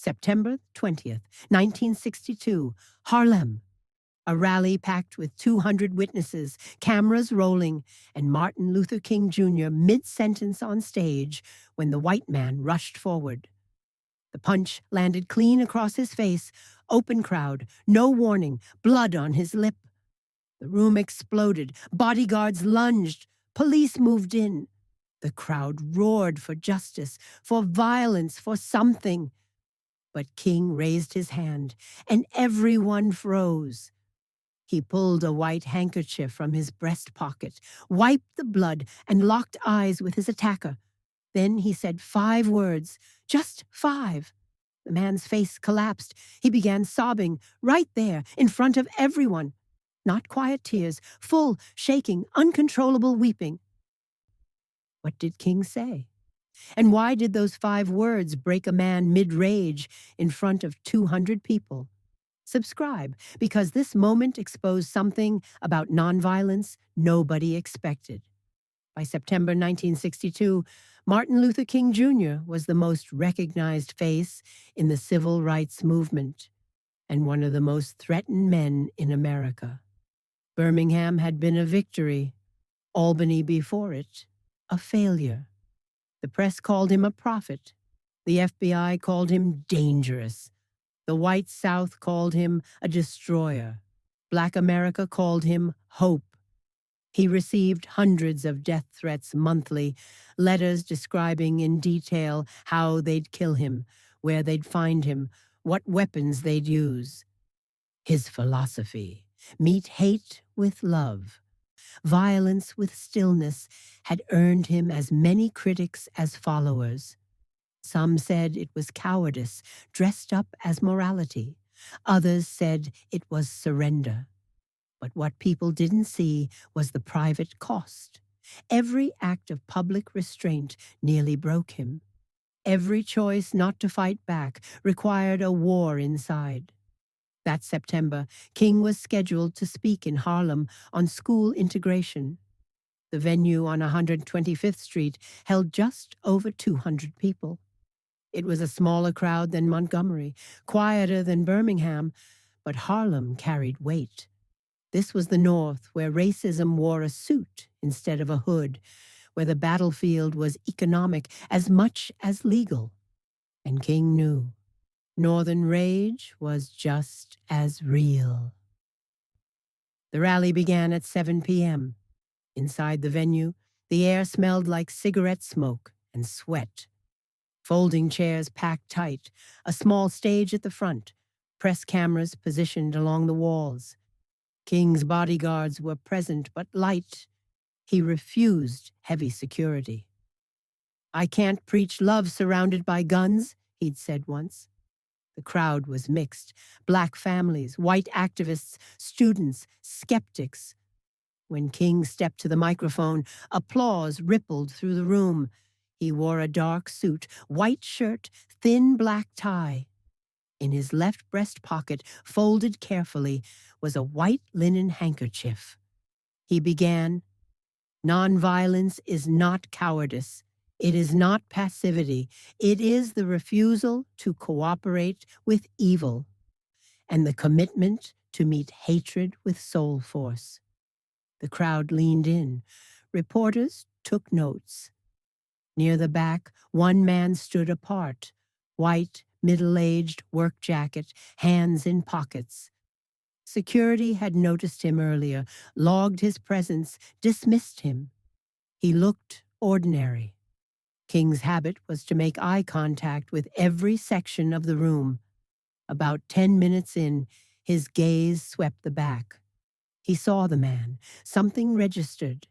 September 20th, 1962, Harlem. A rally packed with 200 witnesses, cameras rolling, and Martin Luther King Jr. mid-sentence on stage when the white man rushed forward. The punch landed clean across his face, open crowd, no warning, blood on his lip. The room exploded, bodyguards lunged, police moved in. The crowd roared for justice, for violence, for something. But King raised his hand, and everyone froze. He pulled a white handkerchief from his breast pocket, wiped the blood, and locked eyes with his attacker. Then he said 5 words, just 5. The man's face collapsed. He began sobbing, right there, in front of everyone. Not quiet tears, full, shaking, uncontrollable weeping. What did King say? And why did those 5 words break a man mid-rage in front of 200 people? Subscribe, because this moment exposed something about nonviolence nobody expected. By September 1962, Martin Luther King Jr. was the most recognized face in the civil rights movement and one of the most threatened men in America. Birmingham had been a victory, Albany before it, a failure. The press called him a prophet. The FBI called him dangerous. The white South called him a destroyer. Black America called him hope. He received hundreds of death threats monthly, letters describing in detail how they'd kill him, where they'd find him, what weapons they'd use. His philosophy, meet hate with love, violence with stillness, had earned him as many critics as followers. Some said it was cowardice, dressed up as morality. Others said it was surrender. But what people didn't see was the private cost. Every act of public restraint nearly broke him. Every choice not to fight back required a war inside. That September, King was scheduled to speak in Harlem on school integration. The venue on 125th Street held just over 200 people. It was a smaller crowd than Montgomery, quieter than Birmingham, but Harlem carried weight. This was the North, where racism wore a suit instead of a hood, where the battlefield was economic as much as legal. And King knew Northern rage was just as real. The rally began at 7 p.m. Inside the venue, the air smelled like cigarette smoke and sweat. Folding chairs packed tight, a small stage at the front, press cameras positioned along the walls. King's bodyguards were present but light. He refused heavy security. "I can't preach love surrounded by guns," he'd said once. The crowd was mixed. Black families, white activists, students, skeptics. When King stepped to the microphone, applause rippled through the room. He wore a dark suit, white shirt, thin black tie. In his left breast pocket, folded carefully, was a white linen handkerchief. He began, "Nonviolence is not cowardice. It is not passivity. It is the refusal to cooperate with evil and the commitment to meet hatred with soul force." The crowd leaned in. Reporters took notes. Near the back, one man stood apart, white, middle-aged, work jacket, hands in pockets. Security had noticed him earlier, logged his presence, dismissed him. He looked ordinary. King's habit was to make eye contact with every section of the room. About 10 minutes in, his gaze swept the back. He saw the man. Something registered.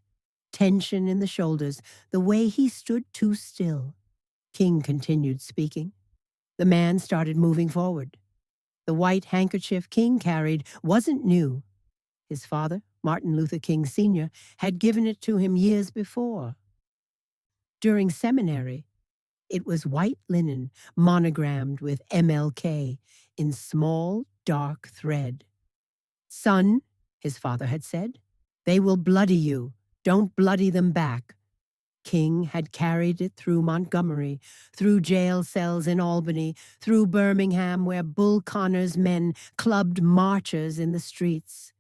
Tension in the shoulders, the way he stood too still. King continued speaking. The man started moving forward. The white handkerchief King carried wasn't new. His father, Martin Luther King Sr., had given it to him years before. During seminary, it was white linen, monogrammed with MLK in small, dark thread. "Son," his father had said, "they will bloody you. Don't bloody them back." King had carried it through Montgomery, through jail cells in Albany, through Birmingham, where Bull Connor's men clubbed marchers in the streets.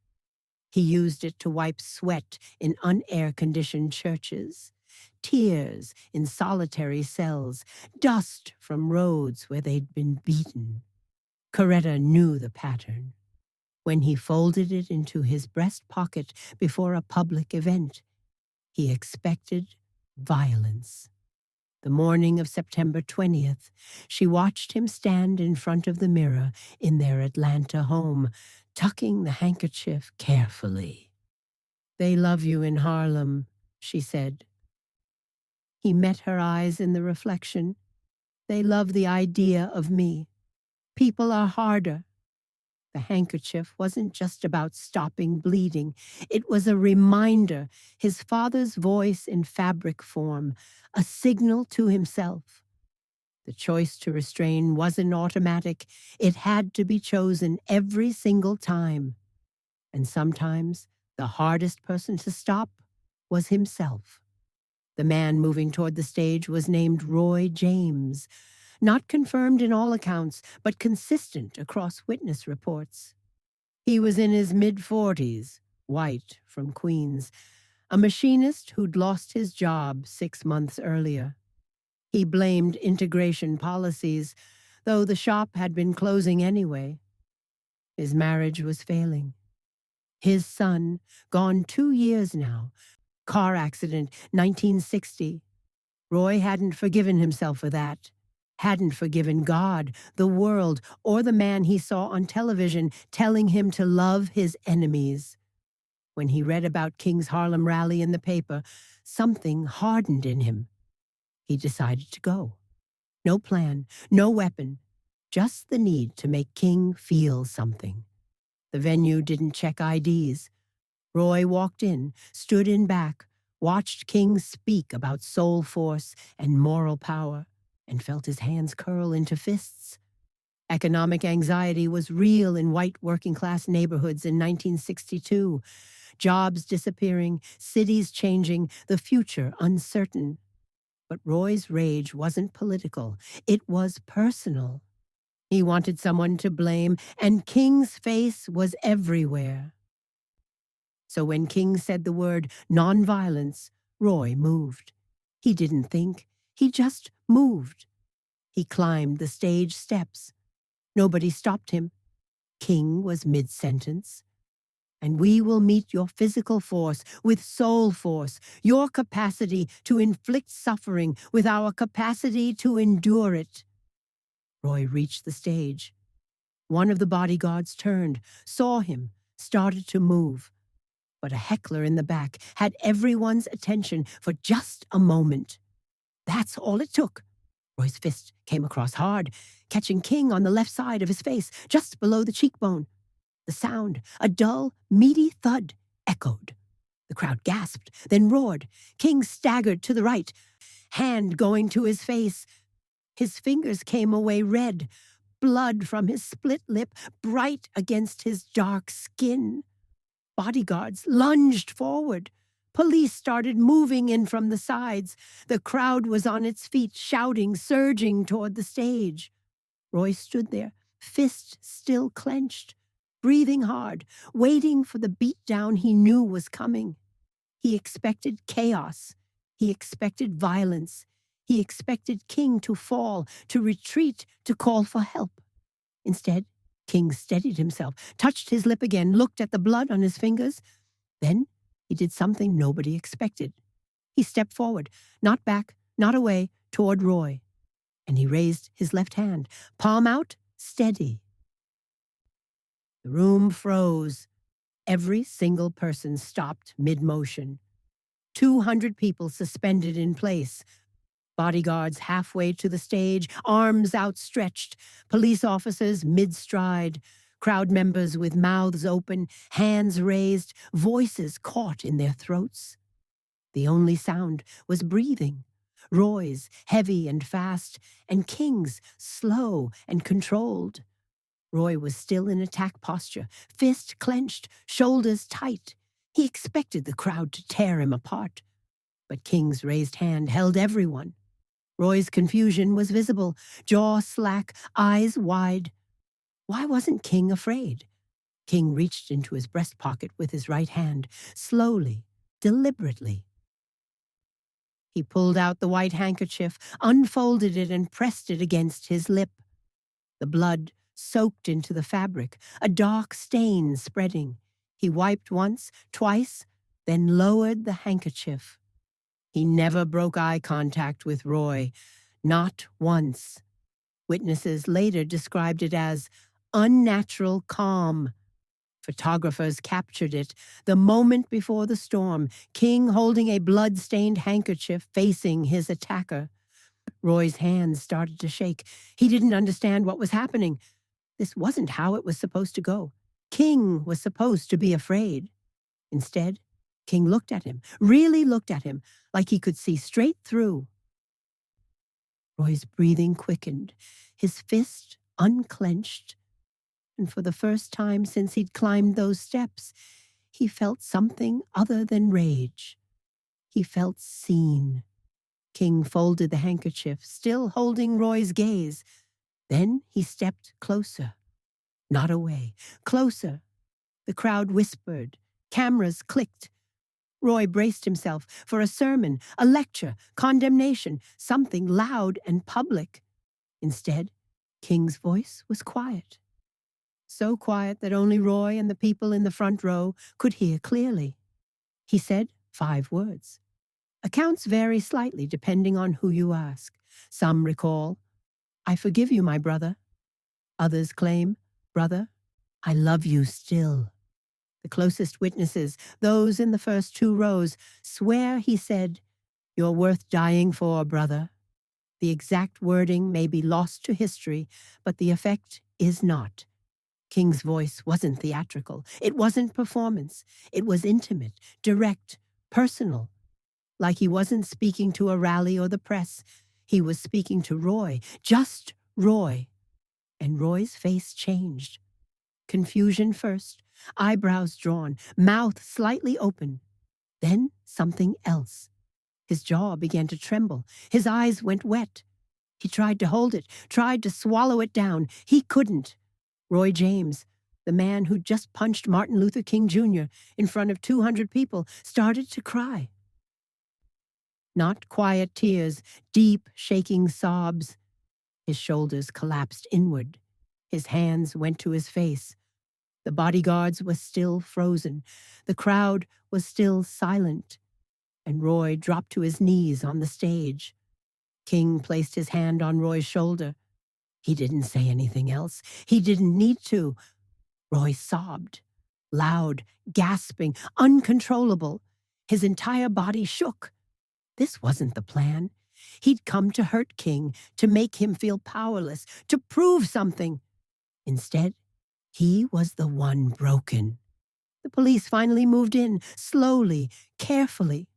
He used it to wipe sweat in unair-conditioned churches, tears in solitary cells, dust from roads where they'd been beaten. Coretta knew the pattern. When he folded it into his breast pocket before a public event, he expected violence. The morning of September 20th, she watched him stand in front of the mirror in their Atlanta home, tucking the handkerchief carefully. "They love you in Harlem," she said. He met her eyes in the reflection. "They love the idea of me. People are harder." The handkerchief wasn't just about stopping bleeding. It was a reminder, his father's voice in fabric form, a signal to himself. The choice to restrain wasn't automatic. It had to be chosen every single time. And sometimes the hardest person to stop was himself. The man moving toward the stage was named Roy James, not confirmed in all accounts, but consistent across witness reports. He was in his mid-40s, white, from Queens, a machinist who'd lost his job 6 months earlier. He blamed integration policies, though the shop had been closing anyway. His marriage was failing. His son, gone 2 years now, car accident, 1960. Roy hadn't forgiven himself for that. Hadn't forgiven God, the world, or the man he saw on television telling him to love his enemies. When he read about King's Harlem rally in the paper, something hardened in him. He decided to go. No plan, no weapon, just the need to make King feel something. The venue didn't check IDs. Roy walked in, stood in back, watched King speak about soul force and moral power, and felt his hands curl into fists. Economic anxiety was real in white working-class neighborhoods in 1962. Jobs disappearing, cities changing, the future uncertain. But Roy's rage wasn't political. It was personal. He wanted someone to blame, and King's face was everywhere. So when King said the word nonviolence, Roy moved. He didn't think. He just moved. He climbed the stage steps. Nobody stopped him. King was mid-sentence. "And we will meet your physical force with soul force, your capacity to inflict suffering with our capacity to endure it." Roy reached the stage. One of the bodyguards turned, saw him, started to move. But a heckler in the back had everyone's attention for just a moment. That's all it took. Roy's fist came across hard, catching King on the left side of his face, just below the cheekbone. The sound, a dull, meaty thud, echoed. The crowd gasped, then roared. King staggered to the right, hand going to his face. His fingers came away red, blood from his split lip bright against his dark skin. Bodyguards lunged forward. Police started moving in from the sides. The crowd was on its feet, shouting, surging toward the stage. Roy stood there, fist still clenched, breathing hard, waiting for the beatdown he knew was coming. He expected chaos. He expected violence. He expected King to fall, to retreat, to call for help. Instead, King steadied himself, touched his lip again, looked at the blood on his fingers. Then he did something nobody expected. He stepped forward, not back, not away, toward Roy. And he raised his left hand, palm out, steady. The room froze. Every single person stopped mid-motion. 200 people suspended in place. Bodyguards halfway to the stage, arms outstretched, police officers mid-stride, crowd members with mouths open, hands raised, voices caught in their throats. The only sound was breathing, Roy's heavy and fast, and King's slow and controlled. Roy was still in attack posture, fist clenched, shoulders tight. He expected the crowd to tear him apart. But King's raised hand held everyone. Roy's confusion was visible, jaw slack, eyes wide. Why wasn't King afraid? King reached into his breast pocket with his right hand, slowly, deliberately. He pulled out the white handkerchief, unfolded it, and pressed it against his lip. The blood soaked into the fabric, a dark stain spreading. He wiped once, twice, then lowered the handkerchief. He never broke eye contact with Roy, not once. Witnesses later described it as unnatural calm. Photographers captured it the moment before the storm, King holding a blood-stained handkerchief facing his attacker. Roy's hands started to shake. He didn't understand what was happening. This wasn't how it was supposed to go. King was supposed to be afraid. Instead, King looked at him, really looked at him, like he could see straight through. Roy's breathing quickened, his fist unclenched, and for the first time since he'd climbed those steps, he felt something other than rage. He felt seen. King folded the handkerchief, still holding Roy's gaze. Then he stepped closer. Not away, closer. The crowd whispered. Cameras clicked. Roy braced himself for a sermon, a lecture, condemnation, something loud and public. Instead, King's voice was quiet. So quiet that only Roy and the people in the front row could hear clearly. He said 5 words. Accounts vary slightly depending on who you ask. Some recall, "I forgive you, my brother." Others claim, "Brother, I love you still." The closest witnesses, those in the first 2 rows, swear he said, "You're worth dying for, brother." The exact wording may be lost to history, but the effect is not. King's voice wasn't theatrical. It wasn't performance. It was intimate, direct, personal. Like he wasn't speaking to a rally or the press. He was speaking to Roy, just Roy. And Roy's face changed. Confusion first, eyebrows drawn, mouth slightly open. Then something else. His jaw began to tremble. His eyes went wet. He tried to hold it, tried to swallow it down. He couldn't. Roy James, the man who just punched Martin Luther King Jr. in front of 200 people, started to cry. Not quiet tears, deep, shaking sobs. His shoulders collapsed inward. His hands went to his face. The bodyguards were still frozen. The crowd was still silent. And Roy dropped to his knees on the stage. King placed his hand on Roy's shoulder. He didn't say anything else. He didn't need to. Roy sobbed. Loud, gasping, uncontrollable. His entire body shook. This wasn't the plan. He'd come to hurt King, to make him feel powerless, to prove something. Instead, he was the one broken. The police finally moved in, slowly, carefully.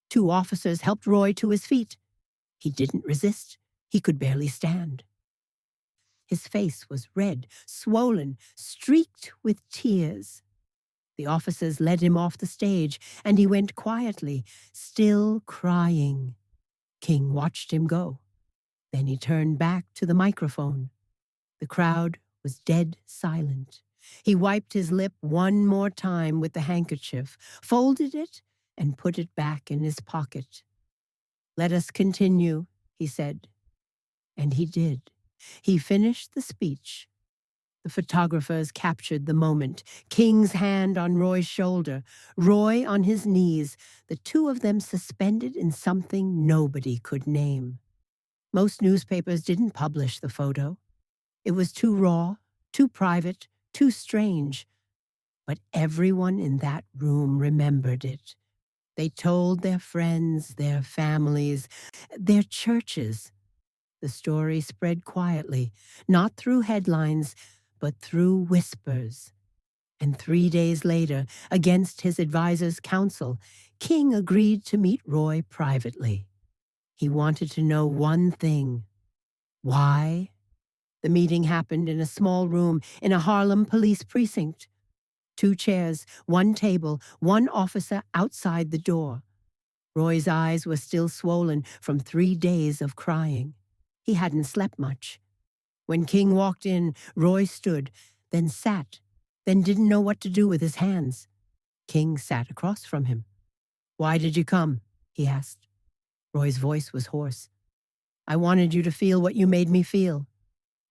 2 officers helped Roy to his feet. He didn't resist. He could barely stand. His face was red, swollen, streaked with tears. The officers led him off the stage, and he went quietly, still crying. King watched him go. Then he turned back to the microphone. The crowd was dead silent. He wiped his lip one more time with the handkerchief, folded it, and put it back in his pocket. "Let us continue," he said. And he did. He finished the speech. The photographers captured the moment. King's hand on Roy's shoulder, Roy on his knees, the 2 of them suspended in something nobody could name. Most newspapers didn't publish the photo. It was too raw, too private, too strange. But everyone in that room remembered it. They told their friends, their families, their churches. The story spread quietly, not through headlines, but through whispers. And 3 days later, against his advisor's counsel, King agreed to meet Roy privately. He wanted to know one thing. Why? The meeting happened in a small room in a Harlem police precinct. 2 chairs, 1 table, 1 officer outside the door. Roy's eyes were still swollen from 3 days of crying. He hadn't slept much. When King walked in, Roy stood, then sat, then didn't know what to do with his hands. King sat across from him. "Why did you come?" he asked. Roy's voice was hoarse. "I wanted you to feel what you made me feel."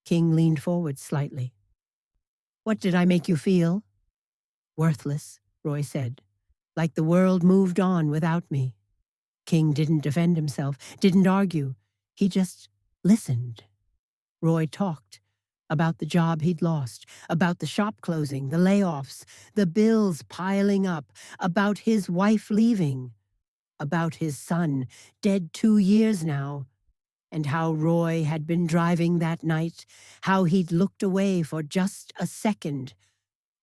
King leaned forward slightly. "What did I make you feel?" "Worthless," Roy said. "Like the world moved on without me." King didn't defend himself, didn't argue. He just listened. Roy talked about the job he'd lost, about the shop closing, the layoffs, the bills piling up, about his wife leaving, about his son, dead 2 years now, and how Roy had been driving that night, how he'd looked away for just a second,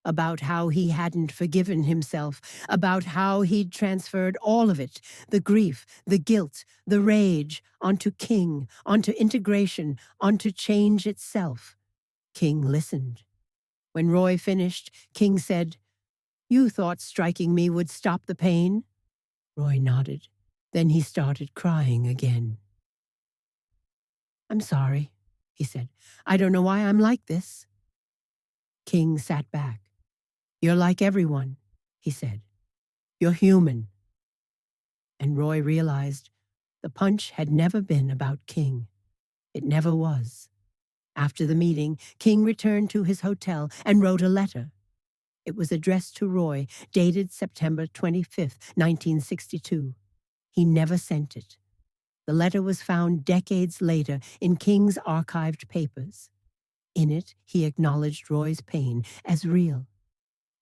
about how he hadn't forgiven himself, about how he'd transferred all of it, the grief, the guilt, the rage, onto King, onto integration, onto change itself. King listened. When Roy finished, King said, "You thought striking me would stop the pain?" Roy nodded. Then he started crying again. "I'm sorry," he said. "I don't know why I'm like this." King sat back. "You're like everyone," he said. "You're human." And Roy realized the punch had never been about King. It never was. After the meeting, King returned to his hotel and wrote a letter. It was addressed to Roy, dated September 25th, 1962. He never sent it. The letter was found decades later in King's archived papers. In it, he acknowledged Roy's pain as real.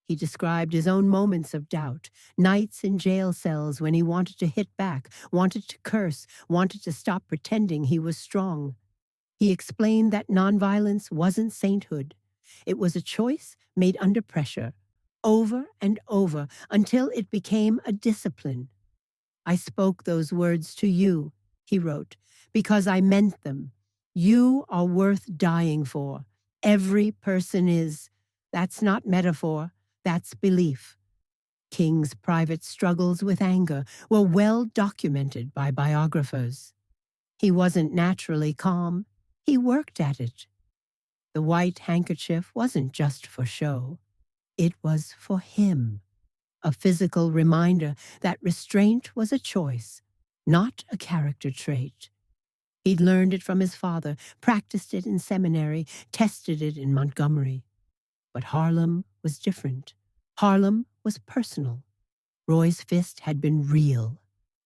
He described his own moments of doubt, nights in jail cells when he wanted to hit back, wanted to curse, wanted to stop pretending he was strong. He explained that nonviolence wasn't sainthood. It was a choice made under pressure, over and over, until it became a discipline. "I spoke those words to you," he wrote, "because I meant them. You are worth dying for. Every person is. That's not metaphor. That's belief." King's private struggles with anger were well documented by biographers. He wasn't naturally calm. He worked at it. The white handkerchief wasn't just for show. It was for him, a physical reminder that restraint was a choice, not a character trait. He'd learned it from his father, practiced it in seminary, tested it in Montgomery. But Harlem was different. Harlem was personal. Roy's fist had been real.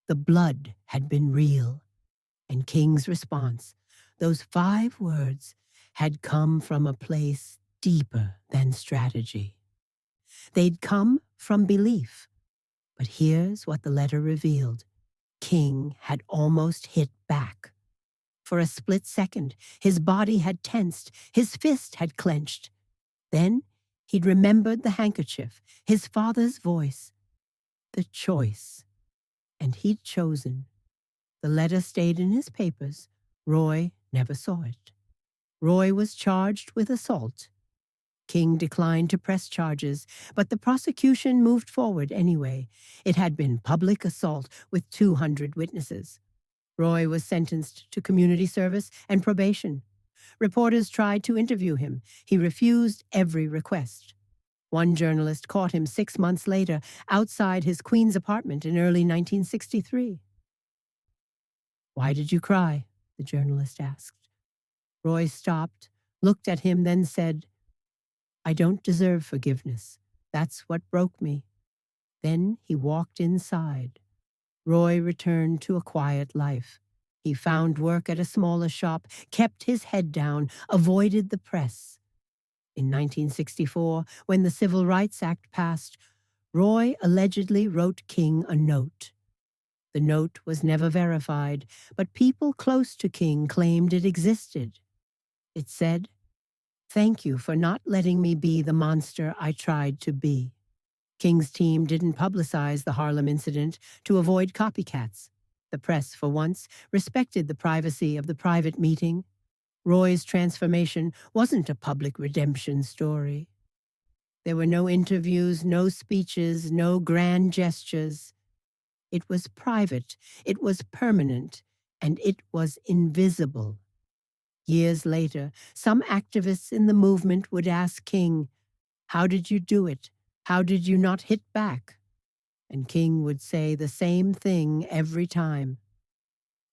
The blood had been real. And King's response, those 5 words, had come from a place deeper than strategy. They'd come from belief. But here's what the letter revealed. King had almost hit back. For a split second, his body had tensed, his fist had clenched. Then he'd remembered the handkerchief, his father's voice, the choice. And he'd chosen. The letter stayed in his papers. Roy never saw it. Roy was charged with assault. King declined to press charges, but the prosecution moved forward anyway. It had been public assault with 200 witnesses. Roy was sentenced to community service and probation. Reporters tried to interview him. He refused every request. One journalist caught him 6 months later outside his Queens apartment in early 1963. "Why did you cry?" the journalist asked. Roy stopped, looked at him, then said, "I don't deserve forgiveness. That's what broke me." Then he walked inside. Roy returned to a quiet life. He found work at a smaller shop, kept his head down, avoided the press. In 1964, when the Civil Rights Act passed, Roy allegedly wrote King a note. The note was never verified, but people close to King claimed it existed. It said, "Thank you for not letting me be the monster I tried to be." King's team didn't publicize the Harlem incident to avoid copycats. The press, for once, respected the privacy of the private meeting. Roy's transformation wasn't a public redemption story. There were no interviews, no speeches, no grand gestures. It was private, it was permanent, and it was invisible. Years later, some activists in the movement would ask King, "How did you do it? How did you not hit back?" And King would say the same thing every time.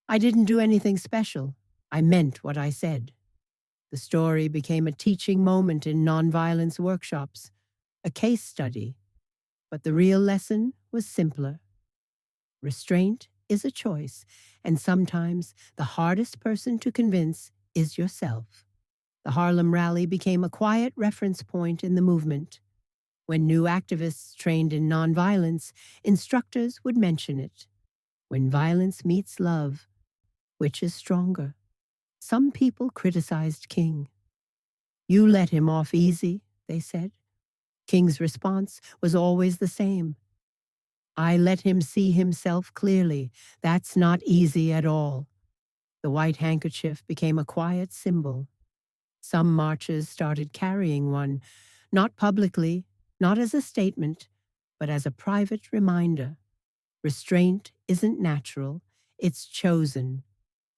"I didn't do anything special. I meant what I said." The story became a teaching moment in nonviolence workshops, a case study. But the real lesson was simpler. Restraint is a choice, and sometimes the hardest person to convince is yourself. The Harlem Rally became a quiet reference point in the movement. When new activists trained in nonviolence, instructors would mention it. When violence meets love, which is stronger? Some people criticized King. "You let him off easy," they said. King's response was always the same. "I let him see himself clearly. That's not easy at all." The white handkerchief became a quiet symbol. Some marches started carrying one, not publicly, not as a statement, but as a private reminder. Restraint isn't natural, it's chosen.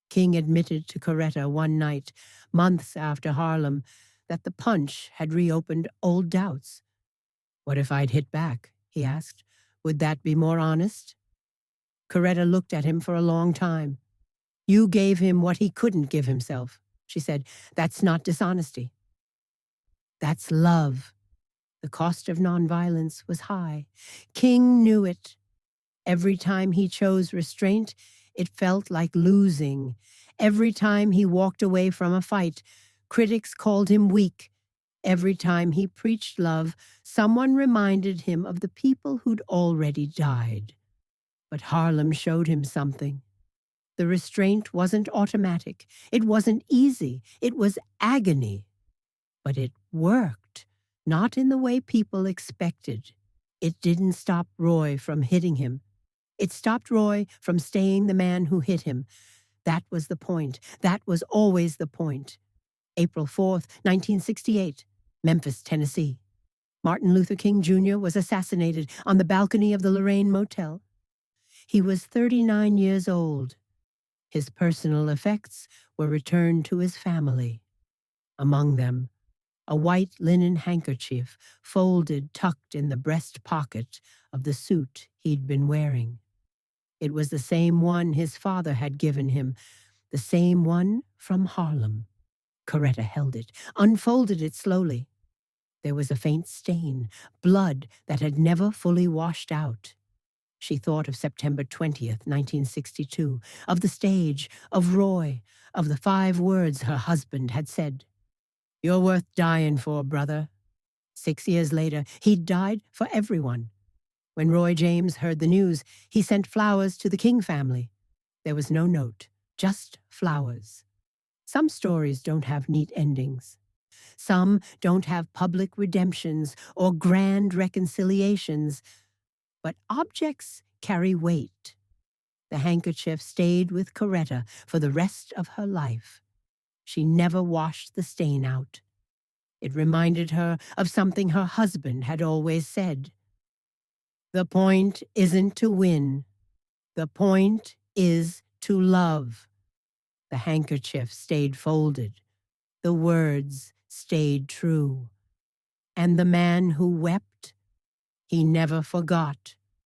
King admitted to Coretta one night, months after Harlem, that the punch had reopened old doubts. "What if I'd hit back?" he asked. "Would that be more honest?" Coretta looked at him for a long time. "You gave him what he couldn't give himself," she said. "That's not dishonesty. That's love." The cost of nonviolence was high. King knew it. Every time he chose restraint, it felt like losing. Every time he walked away from a fight, critics called him weak. Every time he preached love, someone reminded him of the people who'd already died. But Harlem showed him something. The restraint wasn't automatic. It wasn't easy. It was agony. But it worked, not in the way people expected. It didn't stop Roy from hitting him. It stopped Roy from staying the man who hit him. That was the point. That was always the point. April 4th, 1968, Memphis, Tennessee. Martin Luther King Jr. was assassinated on the balcony of the Lorraine Motel. He was 39 years old. His personal effects were returned to his family. Among them, a white linen handkerchief folded tucked in the breast pocket of the suit he'd been wearing. It was the same one his father had given him, the same one from Harlem. Coretta held it, unfolded it slowly. There was a faint stain, blood that had never fully washed out. She thought of September 20th, 1962, of the stage, of Roy, of the 5 words her husband had said. "You're worth dying for, brother." 6 years later, he'd died for everyone. When Roy James heard the news, he sent flowers to the King family. There was no note, just flowers. Some stories don't have neat endings. Some don't have public redemptions or grand reconciliations. But objects carry weight. The handkerchief stayed with Coretta for the rest of her life. She never washed the stain out. It reminded her of something her husband had always said. "The point isn't to win. The point is to love." The handkerchief stayed folded. The words stayed true. And the man who wept, he never forgot.